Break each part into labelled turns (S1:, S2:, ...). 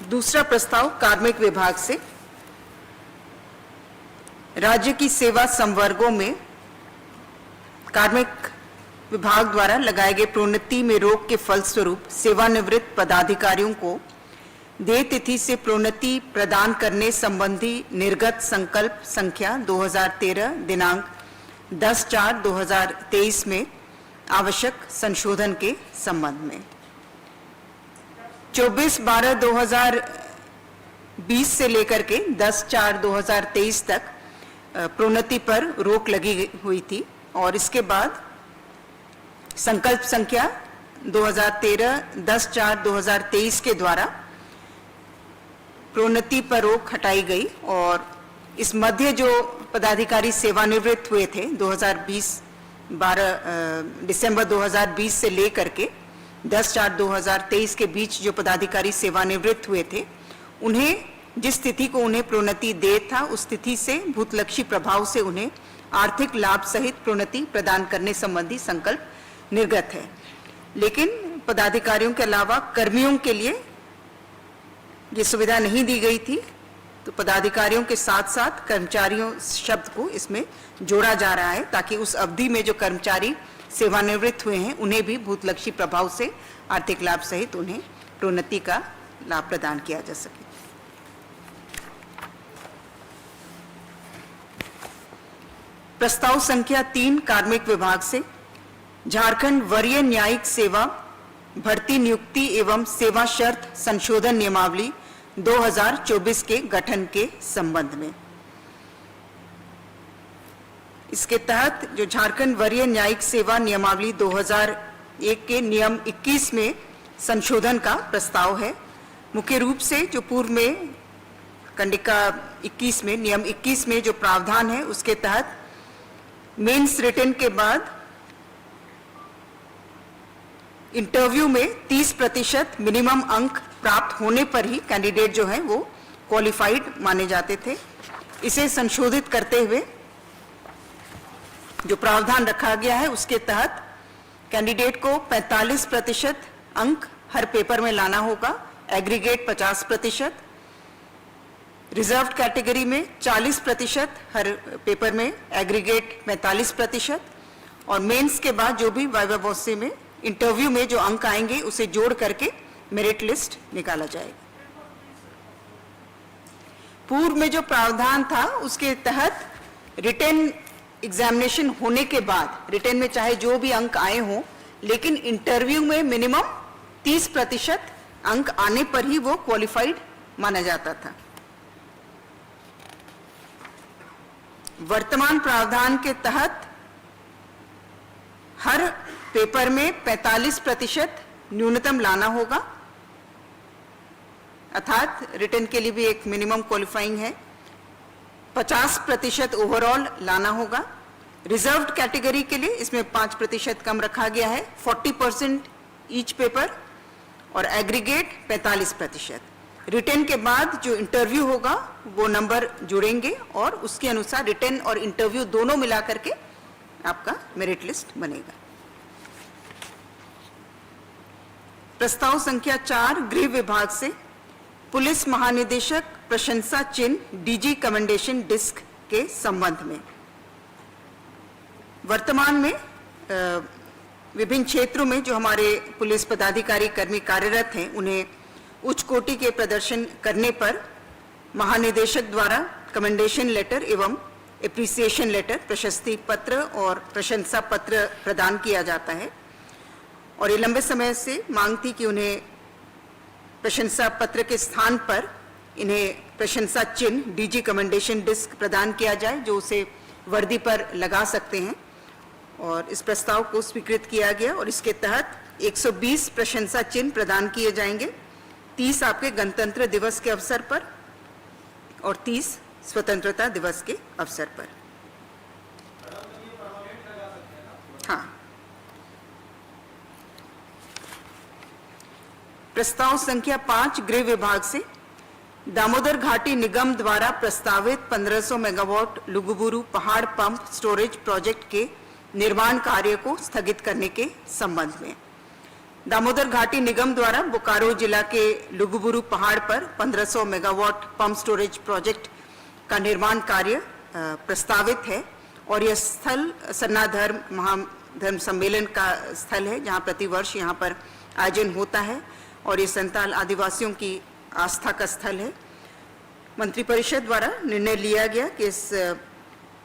S1: दूसरा प्रस्ताव कार्मिक विभाग से, राज्य की सेवा संवर्गों में कार्मिक विभाग द्वारा लगाए गए प्रोन्नति में रोक के फलस्वरूप सेवानिवृत्त पदाधिकारियों को देय तिथि से प्रोन्नति प्रदान करने संबंधी निर्गत संकल्प संख्या 2013 दिनांक 10/4/2023 में आवश्यक संशोधन के संबंध में 24/12/2020 से लेकर के 10/4/2023 तक प्रोन्नति पर रोक लगी हुई थी और इसके बाद संकल्प संख्या 2013 10/4/2023 के द्वारा प्रोन्नति पर रोक हटाई गई और इस मध्य जो पदाधिकारी सेवानिवृत्त हुए थे 12 दिसंबर 2020 से लेकर के 10/4/2023 के बीच जो पदाधिकारी सेवानिवृत्त हुए थे, उन्हें जिस तिथि को उन्हें प्रोन्नति दे था उस तिथि से भूतलक्षी प्रभाव से उन्हें आर्थिक लाभ सहित प्रोन्नति प्रदान करने संबंधी संकल्प निर्गत है। लेकिन पदाधिकारियों के अलावा कर्मियों के लिए ये सुविधा नहीं दी गई थी, तो पदाधिकारियों के साथ साथ कर्मचारियों शब्द को इसमें जोड़ा जा रहा है ताकि उस अवधि में जो कर्मचारी सेवानिवृत्त हुए हैं उन्हें भी भूतलक्षी प्रभाव से आर्थिक लाभ सहित उन्हें प्रोन्नति का लाभ प्रदान किया जा सके। प्रस्ताव संख्या 3 कार्मिक विभाग से झारखंड वरीय न्यायिक सेवा भर्ती नियुक्ति एवं सेवा शर्त संशोधन नियमावली 2024 के गठन के संबंध में। इसके तहत जो झारखंड वरीय न्यायिक सेवा नियमावली 2001 के नियम 21 में संशोधन का प्रस्ताव है। मुख्य रूप से जो पूर्व में कंडिका 21 में नियम 21 में जो प्रावधान है उसके तहत मेंस रिटन के बाद इंटरव्यू में 30% मिनिमम अंक प्राप्त होने पर ही कैंडिडेट जो है वो क्वालिफाइड माने जाते थे। इसे संशोधित करते हुए जो प्रावधान रखा गया है उसके तहत कैंडिडेट को 45% अंक हर पेपर में लाना होगा, एग्रीगेट 50%, रिजर्व्ड कैटेगरी में 40% हर पेपर में, एग्रीगेट 45% और मेंस के बाद जो भी वाइवा वॉसे में इंटरव्यू में जो अंक आएंगे उसे जोड़ करके मेरिट लिस्ट निकाला जाएगा। पूर्व में जो प्रावधान था उसके तहत रिटन एग्जामिनेशन होने के बाद रिटन में चाहे जो भी अंक आए हों, लेकिन इंटरव्यू में मिनिमम 30% अंक आने पर ही वो क्वालिफाइड माना जाता था। वर्तमान प्रावधान के तहत हर पेपर में 45% न्यूनतम लाना होगा, अर्थात रिटन के लिए भी एक मिनिमम क्वालिफाइंग है। 50% ओवरऑल लाना होगा। रिजर्व्ड कैटेगरी के लिए इसमें 5% कम रखा गया है, 40% ईच पेपर और एग्रीगेट 45%। रिटन के बाद जो इंटरव्यू होगा वो नंबर जुड़ेंगे और उसके अनुसार रिटन और इंटरव्यू दोनों मिलाकर के आपका मेरिट लिस्ट बनेगा। प्रस्ताव संख्या 4 गृह विभाग से पुलिस महानिदेशक प्रशंसा चिन्ह डीजी कमेंडेशन डिस्क के संबंध में। वर्तमान में विभिन्न क्षेत्रों में जो हमारे पुलिस पदाधिकारी कर्मी कार्यरत हैं उन्हें उच्च कोटि के प्रदर्शन करने पर महानिदेशक द्वारा कमेंडेशन लेटर एवं एप्रिसिएशन लेटर, प्रशस्ति पत्र और प्रशंसा पत्र प्रदान किया जाता है और ये लंबे समय से मांग थी कि उन्हें प्रशंसा पत्र के स्थान पर इन्हें प्रशंसा चिन्ह डीजी कमेंडेशन डिस्क प्रदान किया जाए जो उसे वर्दी पर लगा सकते हैं और इस प्रस्ताव को स्वीकृत किया गया और इसके तहत 120 प्रशंसा चिन्ह प्रदान किए जाएंगे, 30 आपके गणतंत्र दिवस के अवसर पर और 30 स्वतंत्रता दिवस के अवसर पर। हाँ, प्रस्ताव संख्या 5 गृह विभाग से दामोदर घाटी निगम द्वारा प्रस्तावित 1500 मेगावाट लुगुबुरु पहाड़ पंप स्टोरेज प्रोजेक्ट के निर्माण कार्य को स्थगित करने के संबंध में। दामोदर घाटी निगम द्वारा बोकारो जिला के लुगुबुरु पहाड़ पर 1500 मेगावाट पंप स्टोरेज प्रोजेक्ट का निर्माण कार्य प्रस्तावित है और यह स्थल सरना महाधर्म सम्मेलन का स्थल है, जहां प्रतिवर्ष यहां पर आयोजन होता है और ये संताल आदिवासियों की आस्था का स्थल है। मंत्रिपरिषद द्वारा निर्णय लिया गया कि इस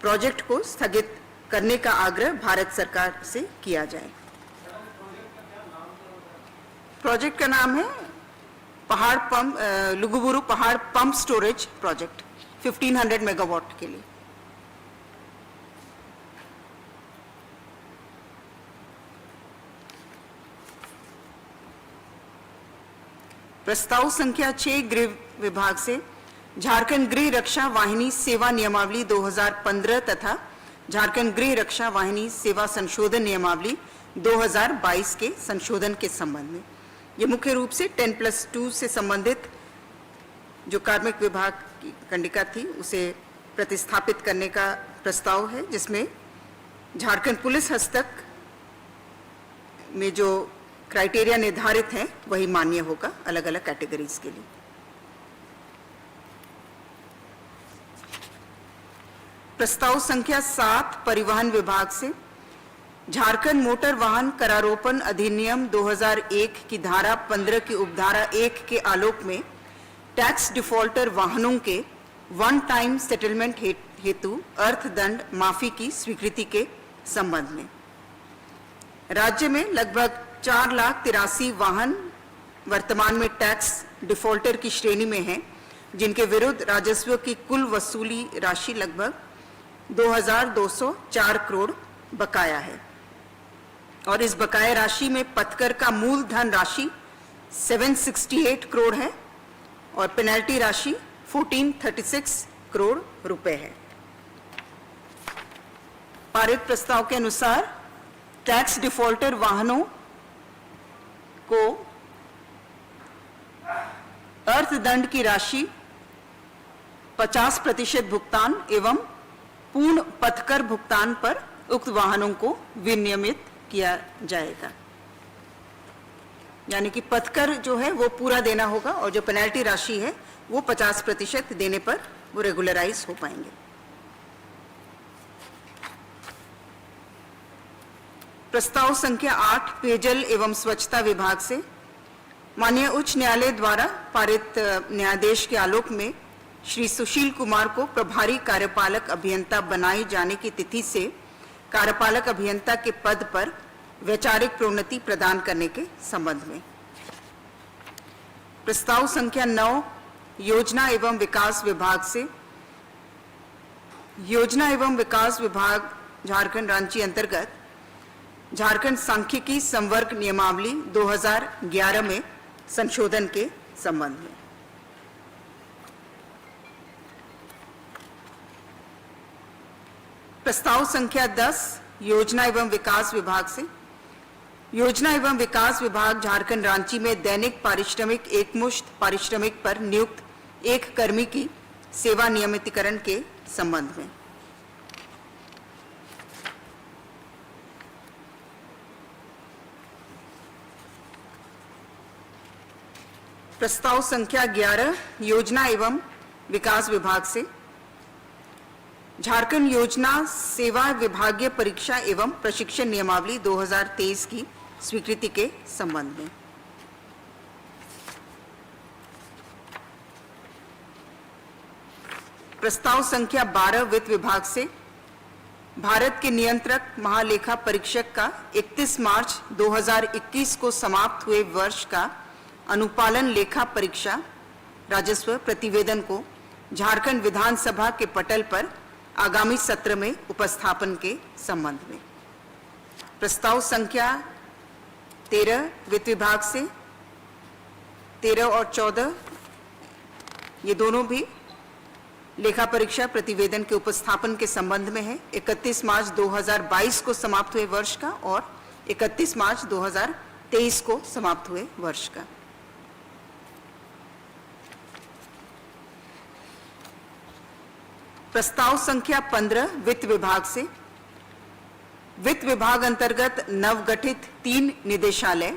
S1: प्रोजेक्ट को स्थगित करने का आग्रह भारत सरकार से किया जाए। प्रोजेक्ट का नाम है लुगुबुरु पहाड़ पंप स्टोरेज प्रोजेक्ट 1500 मेगावाट के लिए। प्रस्ताव संख्या 6 गृह विभाग से झारखंड गृह रक्षा वाहिनी सेवा नियमावली 2015 तथा झारखंड गृह रक्षा वाहिनी सेवा संशोधन नियमावली 2022 के संशोधन के संबंध में। ये मुख्य रूप से 10+2 से संबंधित जो कार्मिक विभाग की कंडिका थी उसे प्रतिस्थापित करने का प्रस्ताव है, जिसमें झारखंड पुलिस हस्तक में जो क्राइटेरिया निर्धारित हैं वही मान्य होगा अलग अलग कैटेगरीज के लिए। प्रस्ताव संख्या 7 परिवहन विभाग से झारखंड मोटर वाहन करारोपण अधिनियम 2001 की धारा 15 की उपधारा 1 के आलोक में टैक्स डिफॉल्टर वाहनों के वन टाइम सेटलमेंट हेतु अर्थदंड माफी की स्वीकृति के संबंध में। राज्य में लगभग 4,83,000 वाहन वर्तमान में टैक्स डिफॉल्टर की श्रेणी में हैं, जिनके विरुद्ध राजस्व की कुल वसूली राशि लगभग 2,204 करोड़ बकाया है और इस बकाया राशि में पथकर का मूल धन राशि 768 करोड़ है और पेनल्टी राशि 1436 करोड़ रुपए है। पारित प्रस्ताव के अनुसार टैक्स डिफॉल्टर वाहनों को अर्थदंड की राशि 50% भुगतान एवं पूर्ण पथकर भुगतान पर उक्त वाहनों को विनियमित किया जाएगा। यानी कि पथकर जो है वो पूरा देना होगा और जो पेनल्टी राशि है वो 50% देने पर वो रेगुलराइज हो पाएंगे। प्रस्ताव संख्या 8 पेयजल एवं स्वच्छता विभाग से माननीय उच्च न्यायालय द्वारा पारित न्यायाधीश के आलोक में श्री सुशील कुमार को प्रभारी कार्यपालक अभियंता बनाए जाने की तिथि से कार्यपालक अभियंता के पद पर वैचारिक प्रोन्नति प्रदान करने के संबंध में। प्रस्ताव संख्या 9 योजना एवं विकास विभाग से योजना एवं विकास विभाग झारखंड रांची अंतर्गत झारखंड सांख्यिकी संवर्ग नियमावली 2011 में संशोधन के संबंध में। प्रस्ताव संख्या 10 योजना एवं विकास विभाग से योजना एवं विकास विभाग झारखंड रांची में दैनिक पारिश्रमिक एकमुश्त पारिश्रमिक पर नियुक्त एक कर्मी की सेवा नियमितीकरण के संबंध में। प्रस्ताव संख्या 11 योजना एवं विकास विभाग से झारखंड योजना सेवा विभागीय परीक्षा एवं प्रशिक्षण नियमावली 2023 की स्वीकृति के संबंध में। प्रस्ताव संख्या 12 वित्त विभाग से भारत के नियंत्रक महालेखा परीक्षक का 31 मार्च 2021 को समाप्त हुए वर्ष का अनुपालन लेखा परीक्षा राजस्व प्रतिवेदन को झारखंड विधानसभा के पटल पर आगामी सत्र में उपस्थापन के संबंध में। प्रस्ताव संख्या 13 वित्त विभाग से 13 और 14 ये दोनों भी लेखा परीक्षा प्रतिवेदन के उपस्थापन के संबंध में है। 31 मार्च 2022 को समाप्त हुए वर्ष का और 31 मार्च 2023 को समाप्त हुए वर्ष का। प्रस्ताव संख्या 15 वित्त विभाग से वित्त विभाग अंतर्गत नवगठित 3 निदेशालय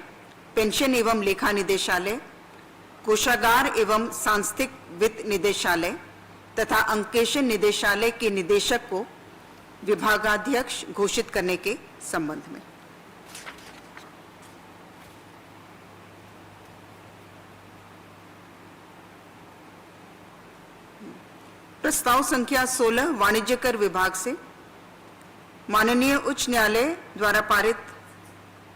S1: पेंशन एवं लेखा निदेशालय, कोषागार एवं सांस्थिक वित्त निदेशालय तथा अंकेशन निदेशालय के निदेशक को विभागाध्यक्ष घोषित करने के संबंध में। प्रस्ताव संख्या 16 वाणिज्य कर विभाग से माननीय उच्च न्यायालय द्वारा पारित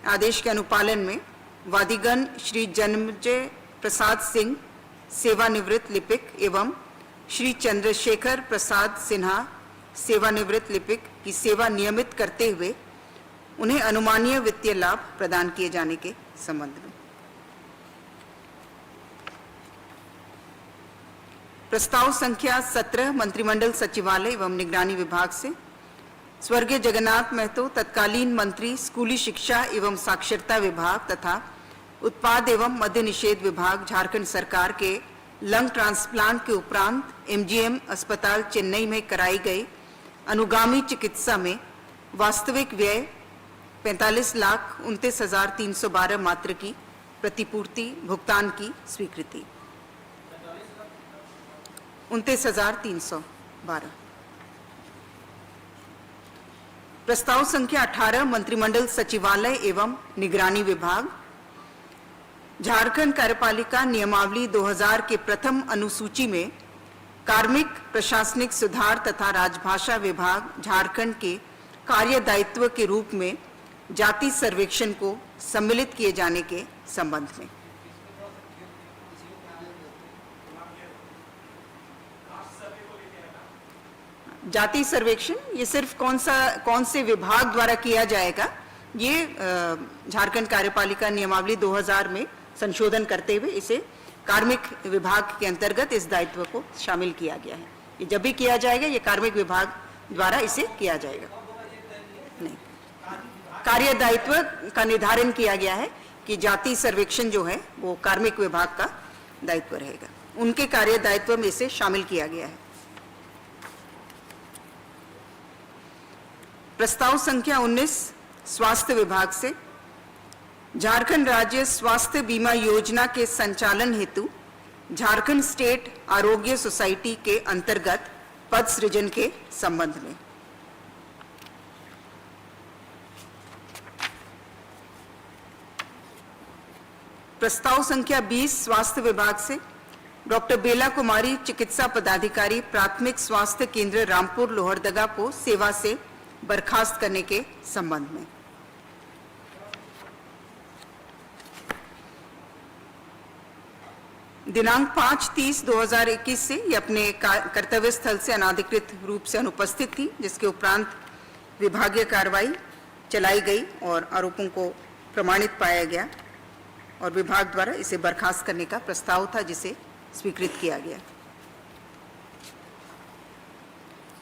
S1: आदेश के अनुपालन में वादीगण श्री जन्मजय प्रसाद सिंह सेवानिवृत्त लिपिक एवं श्री चंद्रशेखर प्रसाद सिन्हा सेवानिवृत्त लिपिक की सेवा नियमित करते हुए उन्हें अनुमानीय वित्तीय लाभ प्रदान किए जाने के संबंध में। प्रस्ताव संख्या 17 मंत्रिमंडल सचिवालय एवं निगरानी विभाग से स्वर्गीय जगन्नाथ महतो तत्कालीन मंत्री स्कूली शिक्षा एवं साक्षरता विभाग तथा उत्पाद एवं मद्य निषेध विभाग झारखंड सरकार के लंग ट्रांसप्लांट के उपरांत एमजीएम अस्पताल चेन्नई में कराई गई अनुगामी चिकित्सा में वास्तविक व्यय 45,29,312 मात्र की प्रतिपूर्ति भुगतान की स्वीकृति। 29,312। प्रस्ताव संख्या 18 मंत्रिमंडल सचिवालय एवं निगरानी विभाग झारखंड कार्यपालिका नियमावली 2000 के प्रथम अनुसूची में कार्मिक प्रशासनिक सुधार तथा राजभाषा विभाग झारखंड के कार्य दायित्व के रूप में जाति सर्वेक्षण को सम्मिलित किए जाने के संबंध में। जाति सर्वेक्षण ये सिर्फ कौन से विभाग द्वारा किया जाएगा, ये झारखंड कार्यपालिका नियमावली 2000 में संशोधन करते हुए इसे कार्मिक विभाग के अंतर्गत इस दायित्व को शामिल किया गया है। ये जब भी किया जाएगा ये कार्मिक विभाग द्वारा इसे किया जाएगा। नहीं, कार्य दायित्व का निर्धारण किया गया है कि जाति सर्वेक्षण जो है वो कार्मिक विभाग का दायित्व रहेगा, उनके कार्य दायित्व में इसे शामिल किया गया है। प्रस्ताव संख्या 19 स्वास्थ्य विभाग से झारखंड राज्य स्वास्थ्य बीमा योजना के संचालन हेतु झारखंड स्टेट आरोग्य सोसाइटी के अंतर्गत पद सृजन के संबंध में। प्रस्ताव संख्या 20 स्वास्थ्य विभाग से डॉक्टर बेला कुमारी चिकित्सा पदाधिकारी प्राथमिक स्वास्थ्य केंद्र रामपुर लोहरदगा को सेवा से बर्खास्त करने के संबंध में। दिनांक 5/30/2021 से ये अपने कर्तव्य स्थल से अनाधिकृत रूप से अनुपस्थित थी, जिसके उपरांत विभागीय कार्रवाई चलाई गई और आरोपों को प्रमाणित पाया गया और विभाग द्वारा इसे बर्खास्त करने का प्रस्ताव था जिसे स्वीकृत किया गया।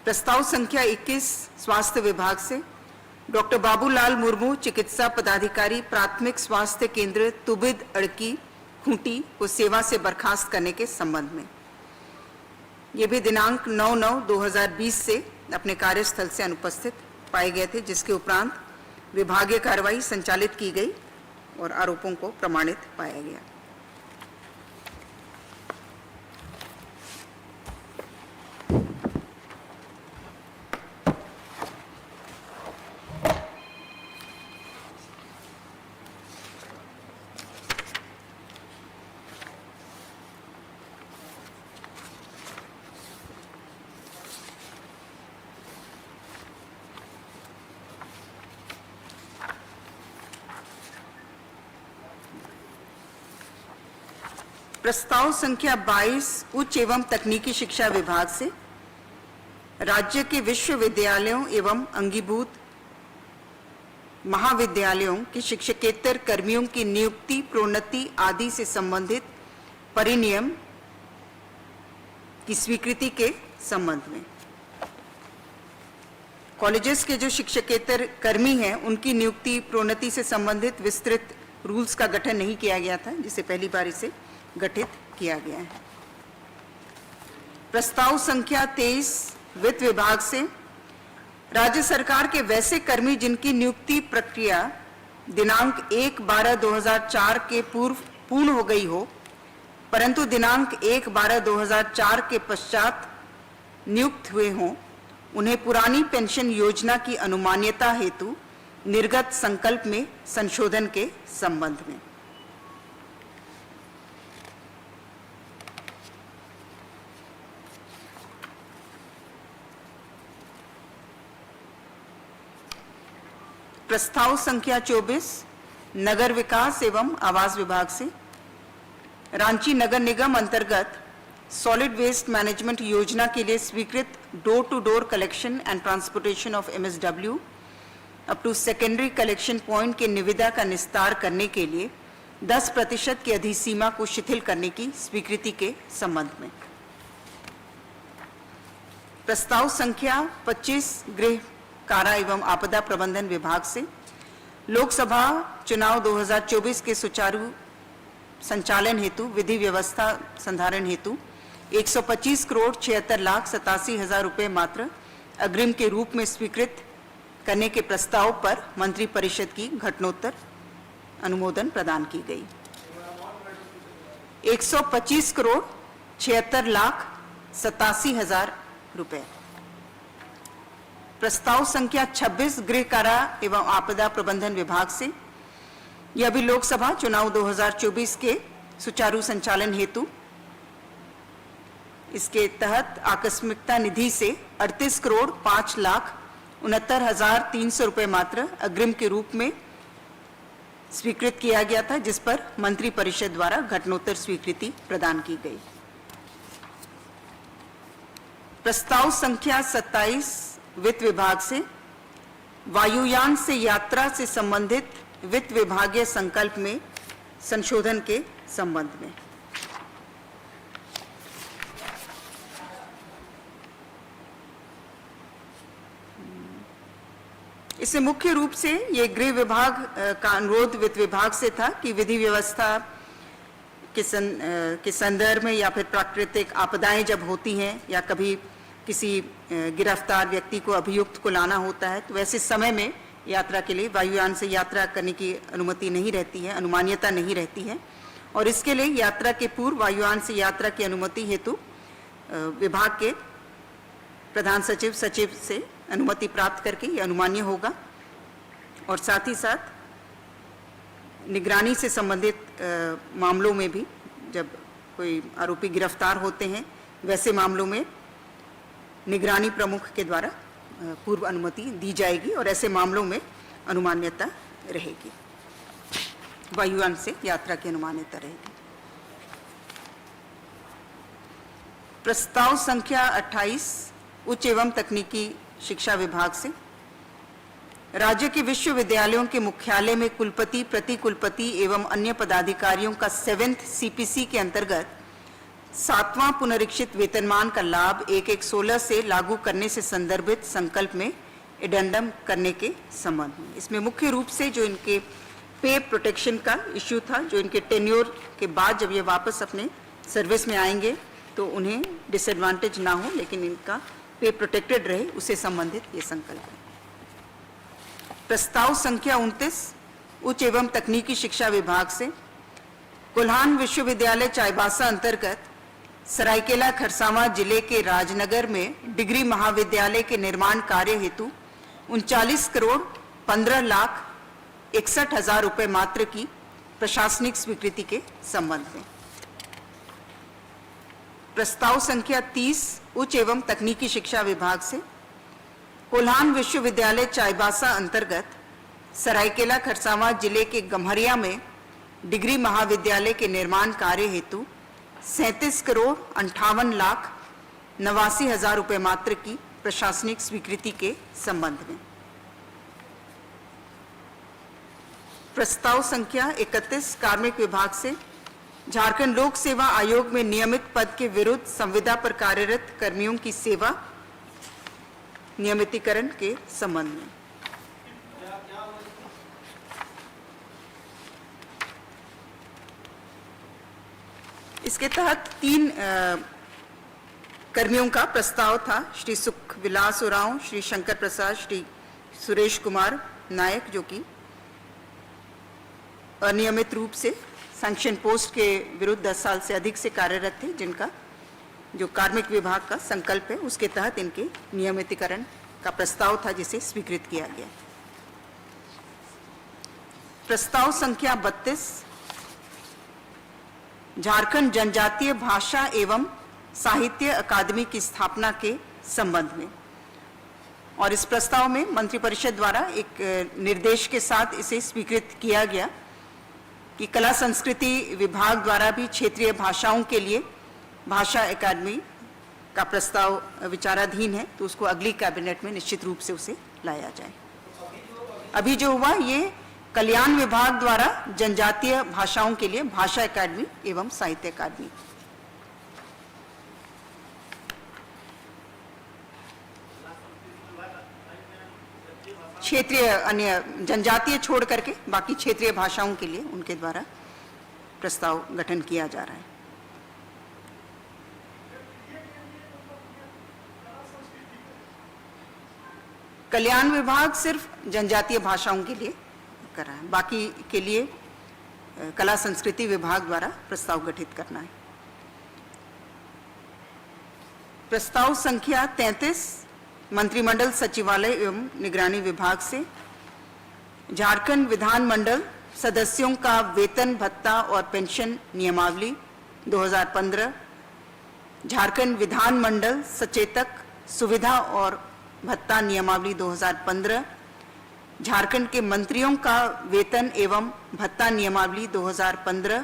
S1: प्रस्ताव संख्या 21 स्वास्थ्य विभाग से डॉक्टर बाबूलाल मुर्मू चिकित्सा पदाधिकारी प्राथमिक स्वास्थ्य केंद्र तुबिद अड़की खूंटी को सेवा से बर्खास्त करने के संबंध में। ये भी दिनांक 9/9/2020 से अपने कार्यस्थल से अनुपस्थित पाए गए थे, जिसके उपरांत विभागीय कार्रवाई संचालित की गई और आरोपों को प्रमाणित पाया गया। प्रस्ताव संख्या 22 उच्च एवं तकनीकी शिक्षा विभाग से राज्य के विश्वविद्यालयों एवं अंगीभूत महाविद्यालयों के शिक्षकेतर कर्मियों की नियुक्ति, प्रोन्नति आदि से संबंधित परिनियम की स्वीकृति के संबंध में। कॉलेजेस के जो शिक्षकेतर कर्मी हैं उनकी नियुक्ति, प्रोन्नति से संबंधित विस्तृत रूल्स का गठन नहीं किया गया था, जिसे पहली बार इसे गठित किया गया है। प्रस्ताव संख्या 23 वित्त विभाग से राज्य सरकार के वैसे कर्मी जिनकी नियुक्ति प्रक्रिया दिनांक 1/12/2004 के पूर्व पूर्ण हो गई हो, परंतु दिनांक 1/12/2004 के पश्चात नियुक्त हुए हों, उन्हें पुरानी पेंशन योजना की अनुमान्यता हेतु निर्गत संकल्प में संशोधन के संबंध में। प्रस्ताव संख्या 24 नगर विकास एवं आवास विभाग से रांची नगर निगम अंतर्गत सॉलिड वेस्ट मैनेजमेंट योजना के लिए स्वीकृत door to door collection and transportation of MSW up to secondary collection point के निविदा का निस्तार करने के लिए 10% की अधिसीमा को शिथिल करने की स्वीकृति के संबंध में। प्रस्ताव संख्या 25 गृह कारा एवं आपदा प्रबंधन विभाग से लोकसभा चुनाव 2024 के सुचारू संचालन हेतु विधि व्यवस्था संधारण हेतु 125,76,87,000 रुपये मात्र अग्रिम के रूप में स्वीकृत करने के प्रस्ताव पर मंत्री परिषद की घटनोत्तर अनुमोदन प्रदान की गई। 125,76,87,000 रुपये। प्रस्ताव संख्या 26 गृह कारा एवं आपदा प्रबंधन विभाग से यह भी लोकसभा चुनाव 2024 के सुचारू संचालन हेतु इसके तहत आकस्मिकता निधि से 38,05,69,300 रुपये मात्र अग्रिम के रूप में स्वीकृत किया गया था, जिस पर मंत्री परिषद द्वारा घटनोत्तर स्वीकृति प्रदान की गई। प्रस्ताव संख्या 27 वित्त विभाग से वायुयान से यात्रा से संबंधित वित्त विभागीय संकल्प में संशोधन के संबंध में। इससे मुख्य रूप से ये गृह विभाग का अनुरोध वित्त विभाग से था कि विधि व्यवस्था के संदर्भ में या फिर प्राकृतिक आपदाएं जब होती हैं या कभी किसी गिरफ्तार व्यक्ति को अभियुक्त को लाना होता है, तो वैसे समय में यात्रा के लिए वायुयान से यात्रा करने की अनुमति नहीं रहती है, अनुमान्यता नहीं रहती है, और इसके लिए यात्रा के पूर्व वायुयान से यात्रा की अनुमति हेतु विभाग के प्रधान सचिव से अनुमति प्राप्त करके ये अनुमान्य होगा। और साथ ही साथ निगरानी से संबंधित मामलों में भी जब कोई आरोपी गिरफ्तार होते हैं, वैसे मामलों में निगरानी प्रमुख के द्वारा पूर्व अनुमति दी जाएगी और ऐसे मामलों में अनुमान्यता रहेगी, वायुयान से यात्रा की अनुमान्यता रहेगी। प्रस्ताव संख्या 28 उच्च एवं तकनीकी शिक्षा विभाग से राज्य के विश्वविद्यालयों के मुख्यालय में कुलपति, प्रति कुलपति एवं अन्य पदाधिकारियों का 7th CPC के अंतर्गत 7वां पुनरीक्षित वेतनमान का लाभ 1/1/16 से लागू करने से संदर्भित संकल्प में एडेंडम करने के संबंध में। इसमें मुख्य रूप से जो इनके पे प्रोटेक्शन का इश्यू था, जो इनके टेन्योर के बाद जब ये वापस अपने सर्विस में आएंगे तो उन्हें डिसएडवांटेज ना हो, लेकिन इनका पे प्रोटेक्टेड रहे, उससे संबंधित ये संकल्प है। प्रस्ताव संख्या 29 उच्च एवं तकनीकी शिक्षा विभाग से कोल्हान विश्वविद्यालय चाईबासा अंतर्गत सरायकेला खरसावां जिले के राजनगर में डिग्री महाविद्यालय के निर्माण कार्य हेतु 39,15,61,000 रुपये मात्र की प्रशासनिक स्वीकृति के संबंध में। प्रस्ताव संख्या 30 उच्च एवं तकनीकी शिक्षा विभाग से कोल्हान विश्वविद्यालय चाईबासा अंतर्गत सरायकेला खरसावां जिले के गम्हरिया में डिग्री महाविद्यालय के निर्माण कार्य हेतु 37,58,89,000 रुपये मात्र की प्रशासनिक स्वीकृति के संबंध में। प्रस्ताव संख्या 31 कार्मिक विभाग से झारखंड लोक सेवा आयोग में नियमित पद के विरुद्ध संविदा पर कार्यरत कर्मियों की सेवा नियमितीकरण के संबंध में। इसके तहत 3 कर्मियों का प्रस्ताव था, श्री सुख विलास उरांव, श्री शंकर प्रसाद, श्री सुरेश कुमार नायक, जो कि अनियमित रूप से सैंक्शन पोस्ट के विरुद्ध 10 साल से अधिक से कार्यरत थे, जिनका जो कार्मिक विभाग का संकल्प है उसके तहत इनके नियमितीकरण का प्रस्ताव था, जिसे स्वीकृत किया गया। प्रस्ताव संख्या 32 झारखंड जनजातीय भाषा एवं साहित्य अकादमी की स्थापना के संबंध में, और इस प्रस्ताव में मंत्रिपरिषद द्वारा एक निर्देश के साथ इसे स्वीकृत किया गया कि कला संस्कृति विभाग द्वारा भी क्षेत्रीय भाषाओं के लिए भाषा अकादमी का प्रस्ताव विचाराधीन है, तो उसको अगली कैबिनेट में निश्चित रूप से उसे लाया जाए। अभी जो हुआ ये कल्याण विभाग द्वारा जनजातीय भाषाओं के लिए भाषा अकादमी एवं साहित्य अकादमी। क्षेत्रीय अन्य जनजातीय छोड़ करके बाकी क्षेत्रीय भाषाओं के लिए उनके द्वारा प्रस्ताव गठन किया जा रहा है। कल्याण विभाग सिर्फ जनजातीय भाषाओं के लिए कर रहा है, बाकी के लिए कला संस्कृति विभाग द्वारा प्रस्ताव गठित करना है। प्रस्ताव संख्या 33 मंत्रिमंडल सचिवालय एवं निगरानी विभाग से झारखंड विधानमंडल सदस्यों का वेतन भत्ता और पेंशन नियमावली 2015, झारखंड विधानमंडल सचेतक सुविधा और भत्ता नियमावली 2015, झारखंड के मंत्रियों का वेतन एवं भत्ता नियमावली 2015,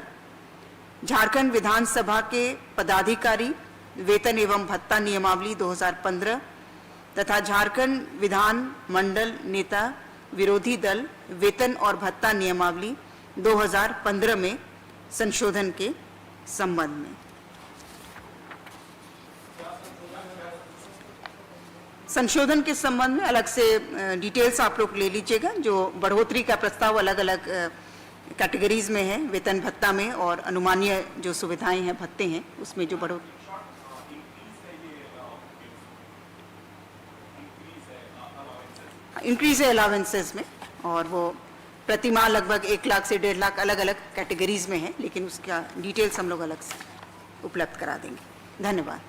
S1: झारखंड विधानसभा के पदाधिकारी वेतन एवं भत्ता नियमावली 2015 तथा झारखंड विधान मंडल नेता विरोधी दल वेतन और भत्ता नियमावली 2015 में संशोधन के संबंध में। संशोधन के संबंध में अलग से डिटेल्स आप लोग ले लीजिएगा। जो बढ़ोतरी का प्रस्ताव अलग अलग कैटेगरीज में है, वेतन भत्ता में और अनुमानीय जो सुविधाएं हैं भत्ते हैं उसमें जो बढ़ोतरी इंक्रीज है अलावेंसेस में, और वो प्रतिमाह लगभग 1 लाख से 1.5 लाख अलग अलग कैटेगरीज में है, लेकिन उसका डिटेल्स हम लोग अलग से उपलब्ध करा देंगे। धन्यवाद।